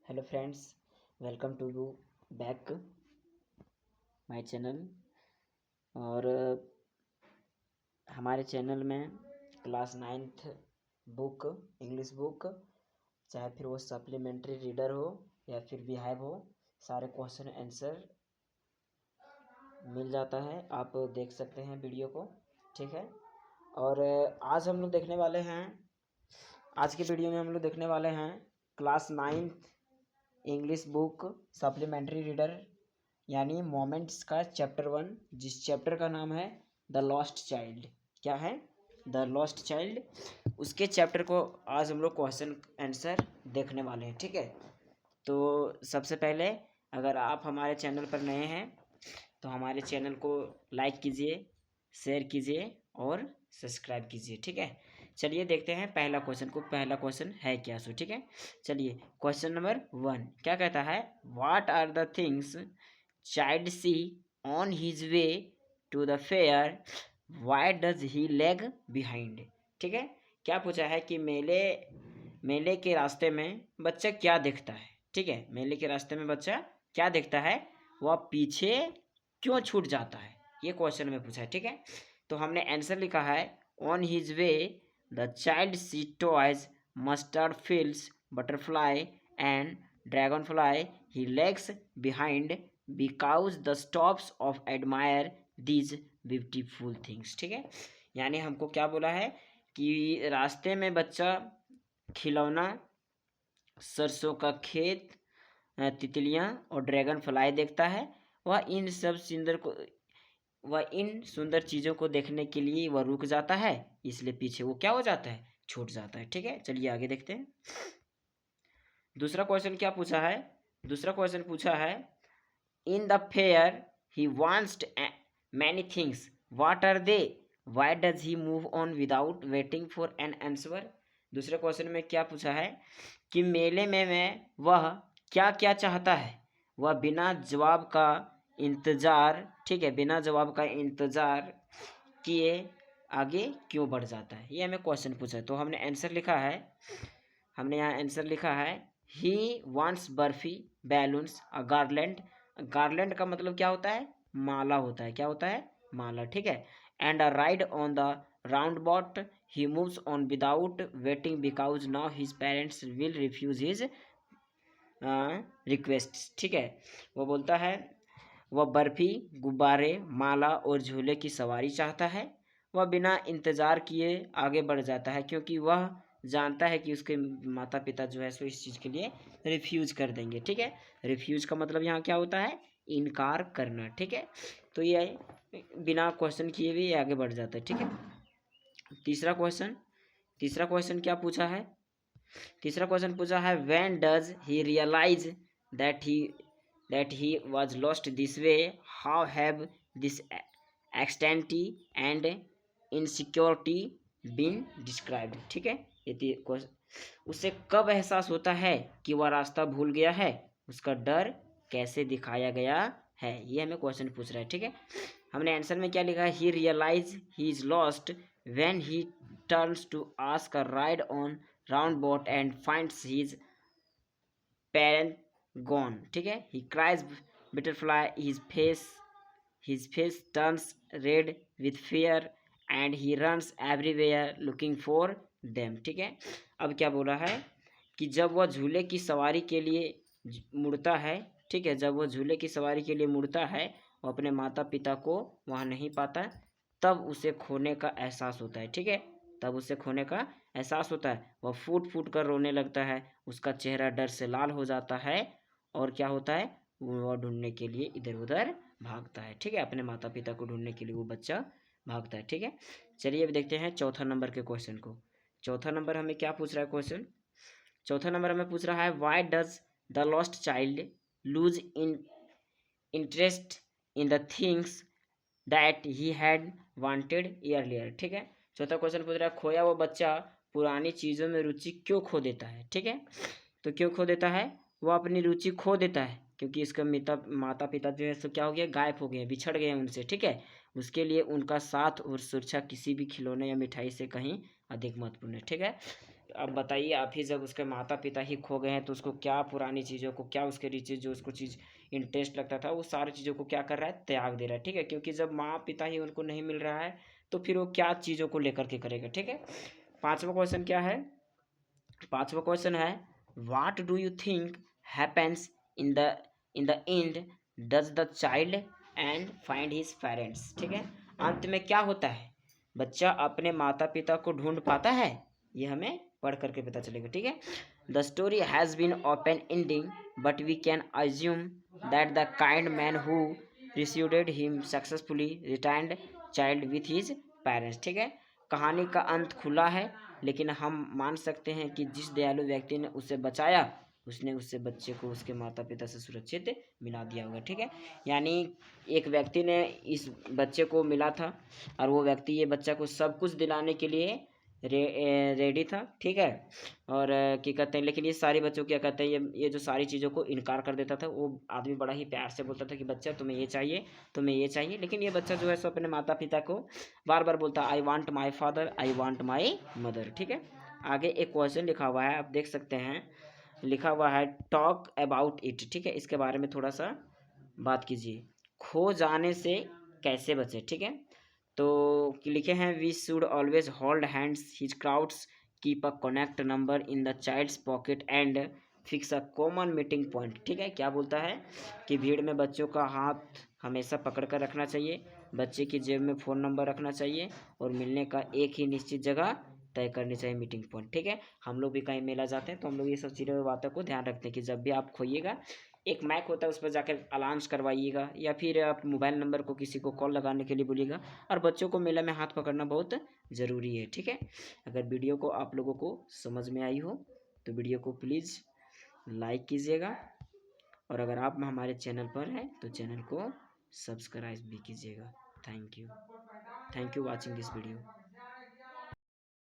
Hello friends, welcome to you back my channel. और हमारे channel में class 9th book, English book, चाहे फिर वो सप्लीमेंट्री रीडर हो या फिर बिहाइव हो, सारे क्वेश्चन आंसर मिल जाता है। आप देख सकते हैं वीडियो को, ठीक है। और आज हम लोग देखने वाले हैं, आज के वीडियो में हम लोग देखने वाले हैं class 9th English book supplementary reader यानी मोमेंट्स का चैप्टर 1, जिस चैप्टर का नाम है द लॉस्ट चाइल्ड। क्या है? The lost child. उसके चैप्टर को आज हम लोग क्वेश्चन आंसर देखने वाले हैं, ठीक है। तो सबसे पहले, अगर आप हमारे चैनल पर नए हैं तो हमारे चैनल को लाइक कीजिए, शेयर कीजिए और सब्सक्राइब कीजिए, ठीक है। चलिए देखते हैं पहला क्वेश्चन को। पहला क्वेश्चन है क्या सो, ठीक है। चलिए क्वेश्चन नंबर 1 क्या कहता है? What are the things child see on his way to the fair, why does he lag behind. ठीक है, क्या पूछा है कि मेले मेले के रास्ते में बच्चा क्या देखता है। ठीक है, मेले के रास्ते में बच्चा क्या देखता है, वह पीछे क्यों छूट जाता है, ये क्वेश्चन में पूछा है, ठीक है। तो हमने आंसर लिखा है on his way the child see toys, mustard fields, butterfly and dragonfly, he lags behind because the stops of admire these beautiful things. ठीक है, यानी हमको क्या बोला है कि रास्ते में बच्चा खिलौना, सरसों का खेत, तितलियां और ड्रैगन फ्लाई देखता है। वह इन सब वह इन सुंदर चीज़ों को देखने के लिए वह रुक जाता है, इसलिए पीछे वो क्या हो जाता है, छूट जाता है। ठीक है, चलिए आगे देखते हैं। दूसरा क्वेश्चन क्या पूछा है? दूसरा क्वेश्चन पूछा है in the fair he wants many things, what are they, why does he move on without waiting for an answer. दूसरे क्वेश्चन में क्या पूछा है कि मेले में वह क्या क्या चाहता है, वह बिना जवाब का इंतज़ार, ठीक है, बिना जवाब का इंतज़ार किए आगे क्यों बढ़ जाता है, ये हमें क्वेश्चन पूछा है। तो हमने आंसर लिखा है, हमने यहाँ आंसर लिखा है he wants barfi, balloons, a garland. Garland का मतलब क्या होता है, माला होता है। क्या होता है? माला, ठीक है। And a ride on the roundabout, he moves on without waiting because now his parents will refuse his request. ठीक है, वो बोलता है वह बर्फी, गुब्बारे, माला और झूले की सवारी चाहता है। वह बिना इंतज़ार किए आगे बढ़ जाता है क्योंकि वह जानता है कि उसके माता पिता जो है सो इस चीज़ के लिए रिफ्यूज़ कर देंगे। ठीक है, रिफ्यूज़ का मतलब यहाँ क्या होता है, इनकार करना। ठीक है, तो ये बिना क्वेश्चन किए भी आगे बढ़ जाता है। ठीक है, तीसरा क्वेश्चन, तीसरा क्वेश्चन क्या पूछा है? तीसरा क्वेश्चन पूछा है when does he realise that he was lost this way, how have this एक्सटेंटी एंड इनसिक्योरिटी बीन डिस्क्राइब्ड। ठीक है, ये उसे कब एहसास होता है कि वह रास्ता भूल गया है, उसका डर कैसे दिखाया गया है, ये हमें क्वेश्चन पूछ रहा है। ठीक है, हमने आंसर में क्या लिखा है, he realise he is lost when he turns to ask a ride on round boat and finds his parent gone. ठीक है, he cries butterfly, his face turns red with fear and he runs everywhere looking for them। ठीक है, अब क्या बोला है कि जब वह झूले की सवारी के लिए मुड़ता है, ठीक है, जब वह झूले की सवारी के लिए मुड़ता है, वो अपने माता पिता को वहाँ नहीं पाता, तब उसे खोने का एहसास होता है। ठीक है, तब उसे खोने का एहसास होता है। वह फूट फूट कर रोने लगता है, उसका चेहरा डर से लाल हो जाता है और क्या होता है, वह ढूंढने के लिए इधर उधर भागता है। ठीक है, अपने माता पिता को ढूंढने के लिए वो बच्चा भागता है। ठीक है, चलिए अब देखते हैं चौथा नंबर के क्वेश्चन को। चौथा नंबर हमें क्या पूछ रहा है क्वेश्चन? चौथा नंबर हमें पूछ रहा है why does the lost child lose in interest in the things that he had wanted earlier. ठीक है, चौथा क्वेश्चन पूछ रहा है खोया वो बच्चा पुरानी चीज़ों में रुचि क्यों खो देता है। ठीक है, तो क्यों खो देता है, वो अपनी रुचि खो देता है क्योंकि इसका माता पिता जो है सो क्या हो गया, गायब हो गए, बिछड़ गए उनसे। ठीक है, उसके लिए उनका साथ और सुरक्षा किसी भी खिलौने या मिठाई से कहीं अधिक महत्वपूर्ण है। ठीक है, अब बताइए आप ही, जब उसके माता पिता ही खो गए हैं तो उसको क्या पुरानी चीज़ों को, क्या उसके रिचेज जो उसको चीज़ इंटरेस्ट लगता था वो सारी चीज़ों को क्या कर रहा है, त्याग दे रहा है। ठीक है, क्योंकि जब माँ पिता ही उनको नहीं मिल रहा है तो फिर वो क्या चीज़ों को लेकर के करेगा। ठीक है, पांचवा क्वेश्चन क्या है, पांचवा क्वेश्चन है what do you think happens in the end, does the child and find his parents. ठीक है, अंत में क्या होता है, बच्चा अपने माता पिता को ढूंढ पाता है, ये हमें पढ़ करके पता चलेगा। ठीक है, the story has been open ending but we can assume that the kind man who received him successfully retired child with his parents. ठीक है, कहानी का अंत खुला है, लेकिन हम मान सकते हैं कि जिस दयालु व्यक्ति ने उसे बचाया उसने उससे बच्चे को उसके माता पिता से सुरक्षित मिला दिया होगा। ठीक है, यानी एक व्यक्ति ने इस बच्चे को मिला था और वो व्यक्ति ये बच्चा को सब कुछ दिलाने के लिए रेडी था। ठीक है, और क्या कहते हैं, लेकिन ये सारे बच्चों क्या कहते हैं, ये जो सारी चीज़ों को इनकार कर देता था। वो आदमी बड़ा ही प्यार से बोलता था कि बच्चा तुम्हें ये चाहिए, तुम्हें ये चाहिए, लेकिन ये बच्चा जो है सो अपने माता पिता को बार बार बोलता I want my father, I want my mother. ठीक है, आगे एक क्वेश्चन लिखा हुआ है, आप देख सकते हैं, लिखा हुआ है टॉक अबाउट इट। ठीक है, इसके बारे में थोड़ा सा बात कीजिए, खो जाने से कैसे बचे। ठीक है, तो लिखे हैं we should always hold hands his crowds, keep a connect number in the child's pocket and fix a common meeting point. ठीक है, क्या बोलता है कि भीड़ में बच्चों का हाथ हमेशा पकड़ कर रखना चाहिए, बच्चे की जेब में फ़ोन नंबर रखना चाहिए और मिलने का एक ही निश्चित जगह तय करनी चाहिए, मीटिंग पॉइंट। ठीक है, हम लोग भी कहीं मेला जाते हैं तो हम लोग ये सब चीज़ों बातों को ध्यान रखते हैं कि जब भी आप खोइएगा एक मैक होता है उस पर जाकर अलाउंस करवाइएगा, या फिर आप मोबाइल नंबर को किसी को कॉल लगाने के लिए बोलिएगा। और बच्चों को मेला में हाथ पकड़ना बहुत ज़रूरी है। ठीक है, अगर वीडियो को आप लोगों को समझ में आई हो तो वीडियो को प्लीज़ लाइक कीजिएगा, और अगर आप हमारे चैनल पर हैं तो चैनल को सब्सक्राइब भी कीजिएगा। Thank you, thank you watching this video.